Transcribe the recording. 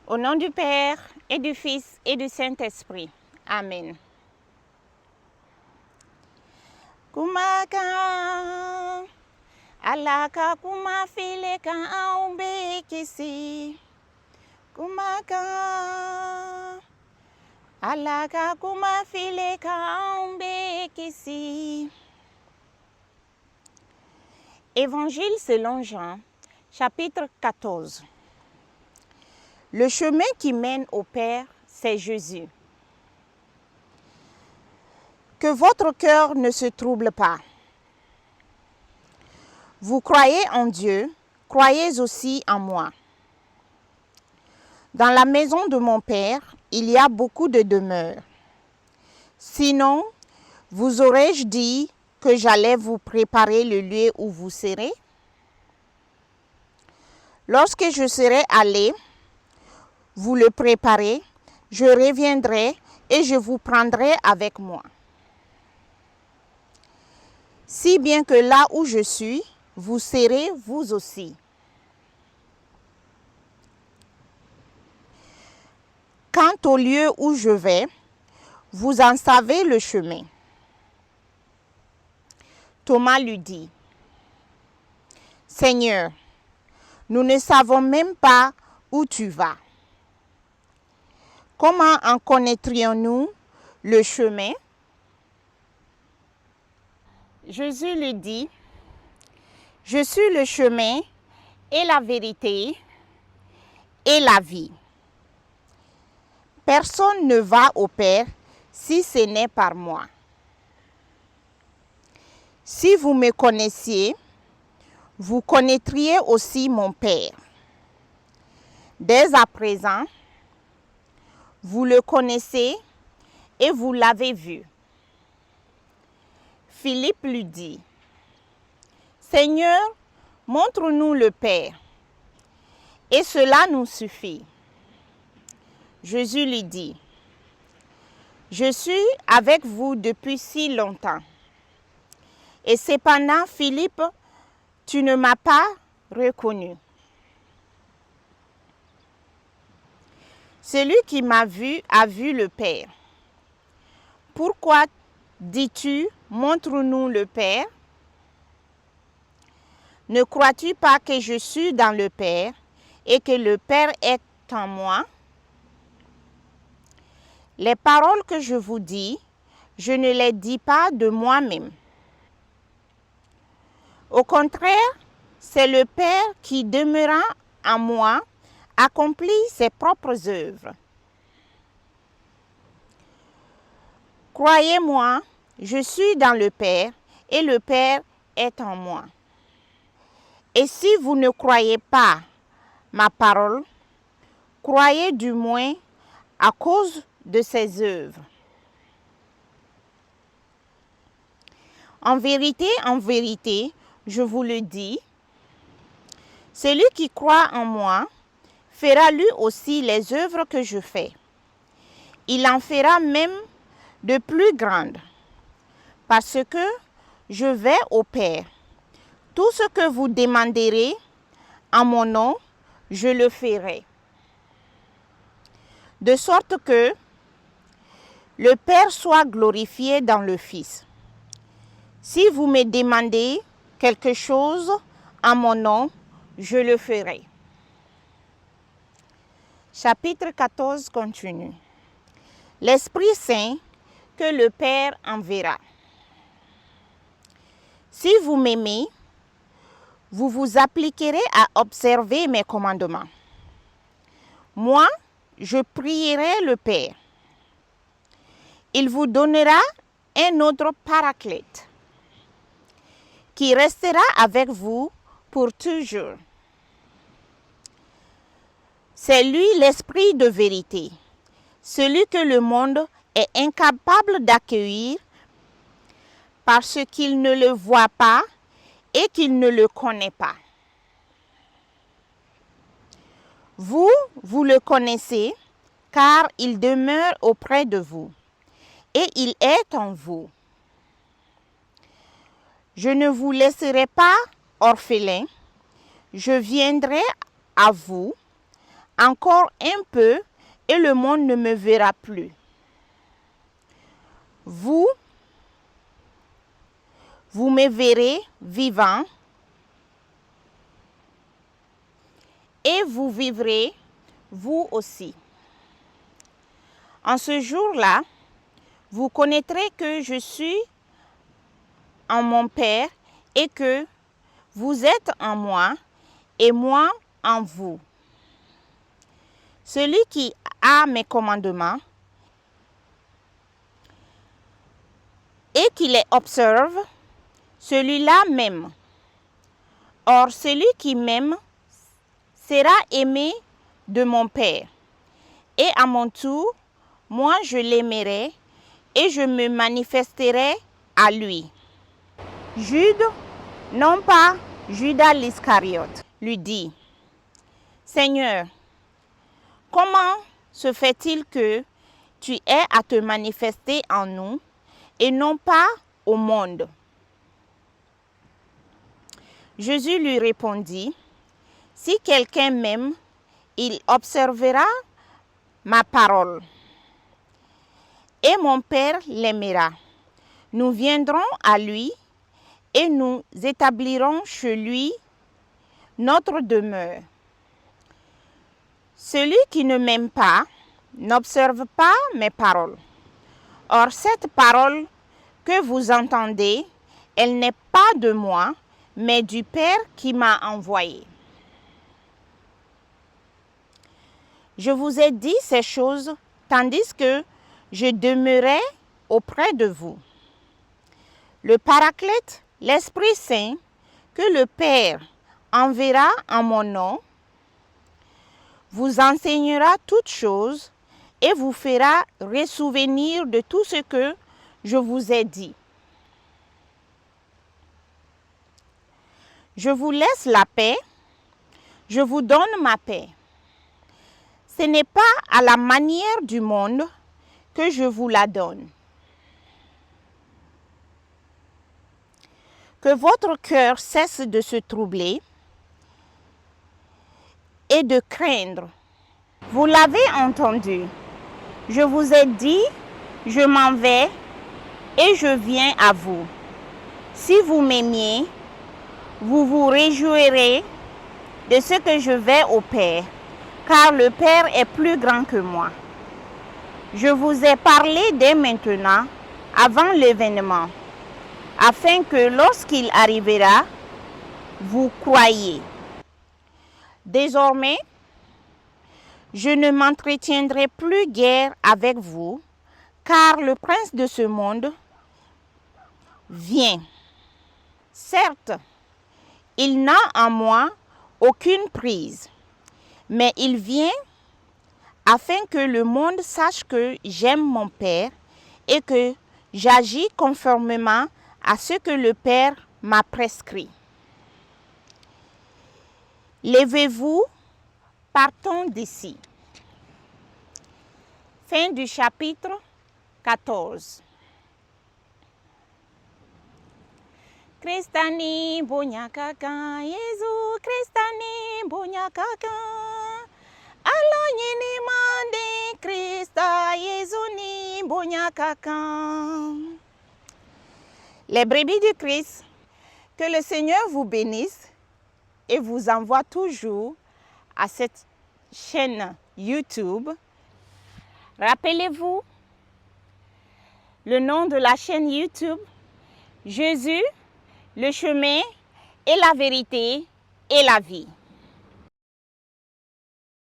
Au nom du Père, et du Fils, et du Saint-Esprit. Amen. Kumaka, alaka kumafile ka aumbe kisi. Kumaka, alaka kumafile ka aumbe kisi. Évangile selon Jean, chapitre 14. Le chemin qui mène au Père, c'est Jésus. Que votre cœur ne se trouble pas. Vous croyez en Dieu, croyez aussi en moi. Dans la maison de mon Père, il y a beaucoup de demeures. Sinon, vous aurais-je dit que j'allais vous préparer le lieu où vous serez? Lorsque je serai allé vous le préparer, je reviendrai et je vous prendrai avec moi. Si bien que là où je suis, vous serez vous aussi. Quant au lieu où je vais, vous en savez le chemin. Thomas lui dit, Seigneur, nous ne savons même pas où tu vas. Comment en connaîtrions-nous le chemin? Jésus lui dit, je suis le chemin et la vérité et la vie. Personne ne va au Père si ce n'est par moi. Si vous me connaissiez, vous connaîtriez aussi mon Père. Dès à présent, vous le connaissez et vous l'avez vu. Philippe lui dit, Seigneur, montre-nous le Père, et cela nous suffit. Jésus lui dit, je suis avec vous depuis si longtemps. Et cependant, Philippe, tu ne m'as pas reconnu. Celui qui m'a vu a vu le Père. Pourquoi dis-tu, montre-nous le Père? Ne crois-tu pas que je suis dans le Père et que le Père est en moi? Les paroles que je vous dis, je ne les dis pas de moi-même. Au contraire, c'est le Père qui, demeurant en moi, accomplit ses propres œuvres. Croyez-moi, je suis dans le Père et le Père est en moi. Et si vous ne croyez pas ma parole, croyez du moins à cause de ses œuvres. En vérité, je vous le dis, celui qui croit en moi fera lui aussi les œuvres que je fais. Il en fera même de plus grandes, parce que je vais au Père. Tout ce que vous demanderez en mon nom, je le ferai. De sorte que le Père soit glorifié dans le Fils. Si vous me demandez quelque chose en mon nom, je le ferai. Chapitre 14 continue. L'Esprit Saint que le Père enverra. Si vous m'aimez, vous vous appliquerez à observer mes commandements. Moi, je prierai le Père. Il vous donnera un autre paraclète qui restera avec vous pour toujours. C'est lui l'Esprit de vérité, celui que le monde est incapable d'accueillir parce qu'il ne le voit pas et qu'il ne le connaît pas. Vous, vous le connaissez, car il demeure auprès de vous et il est en vous. Je ne vous laisserai pas orphelins, je viendrai à vous. Encore un peu et le monde ne me verra plus. Vous me verrez vivant et vous vivrez vous aussi. En ce jour-là, vous connaîtrez que je suis en mon Père et que vous êtes en moi et moi en vous. Celui qui a mes commandements et qui les observe, celui-là m'aime. Or, celui qui m'aime sera aimé de mon Père. Et à mon tour, moi je l'aimerai et je me manifesterai à lui. Jude, non pas Judas l'Iscariote, lui dit, Seigneur, comment se fait-il que tu aies à te manifester en nous et non pas au monde? Jésus lui répondit, si quelqu'un m'aime, il observera ma parole. Et mon Père l'aimera. Nous viendrons à lui et nous établirons chez lui notre demeure. Celui qui ne m'aime pas n'observe pas mes paroles. Or, cette parole que vous entendez, elle n'est pas de moi, mais du Père qui m'a envoyé. Je vous ai dit ces choses tandis que je demeurais auprès de vous. Le Paraclète, l'Esprit Saint, que le Père enverra en mon nom, vous enseignera toutes choses et vous fera ressouvenir de tout ce que je vous ai dit. Je vous laisse la paix, je vous donne ma paix. Ce n'est pas à la manière du monde que je vous la donne. Que votre cœur cesse de se troubler et de craindre. Vous l'avez entendu. Je vous ai dit, je m'en vais et je viens à vous. Si vous m'aimiez, vous vous réjouirez de ce que je vais au Père, car le Père est plus grand que moi. Je vous ai parlé dès maintenant, avant l'événement, afin que lorsqu'il arrivera, vous croyiez. Désormais, je ne m'entretiendrai plus guère avec vous, car le prince de ce monde vient. Certes, il n'a en moi aucune prise, mais il vient afin que le monde sache que j'aime mon Père et que j'agis conformément à ce que le Père m'a prescrit. Levez-vous, partons d'ici. Fin du chapitre 14. Kristani bonyakaka, Yesu Kristani bonyakaka. Alonyini mande Krista, Yesu ni bonyakaka. Les brebis du Christ, que le Seigneur vous bénisse et vous envoie toujours à cette chaîne YouTube. Rappelez-vous le nom de la chaîne YouTube, Jésus, le chemin et la vérité et la vie.